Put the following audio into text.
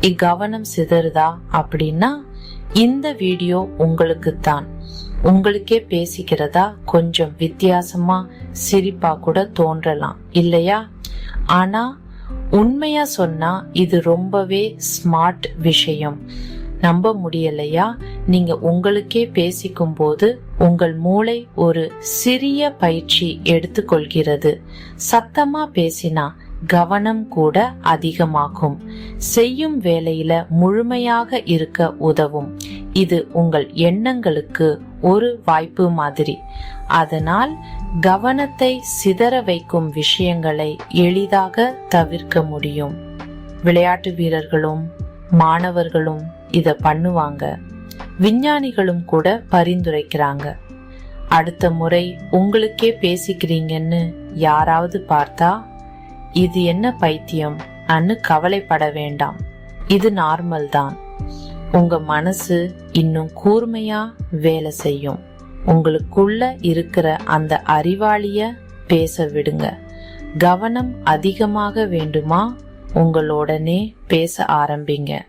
கவனம் சிதறுதா அப்படின்னா இந்த வீடியோ உங்களுக்கு தான். உங்களுக்கே பேசிக்கிறதா கொஞ்சம் வித்தியாசமா சிரிப்பா கூட தோன்றலாம் இல்லையா? ஆனா உண்மையா சொன்னா இது ரொம்பவே ஸ்மார்ட் விஷயம். நம்ப முடியலையா? நீங்க உங்களுக்கே பேசிக்கும் போது உங்கள் மூளை ஒரு சிறிய பயிற்சி எடுத்துக்கொள்கிறது. சத்தமா பேசினா கவனம் கூட அதிகமாகும். செய்யும் வேலையில முழுமையாக இருக்க உதவும். இது உங்கள் எண்ணங்களுக்கு ஒரு வாய்ப்பு மாதிரி. அதனால் கவனத்தை சிதற வைக்கும் விஷயங்களை எளிதாக தவிர்க்க முடியும். விளையாட்டு வீரர்களும் மாணவர்களும் இத பண்ணுவாங்க. விஞ்ஞானிகளும் கூட பரிந்துரைக்கிறாங்க. அடுத்த முறை உங்களுக்கே பேசிக்கிறீங்கன்னு யாராவது பார்த்தா இது என்ன பைத்தியம் அன்னு கவலைப்பட வேண்டாம். இது நார்மல் தான். உங்க மனசு இன்னும் கூர்மையா வேலை செய்யும். உங்களுக்குள்ள இருக்கிற அந்த அறிவாளிய பேச விடுங்க. கவனம் அதிகமாக வேண்டுமா? உங்களோடனே பேச ஆரம்பிங்க.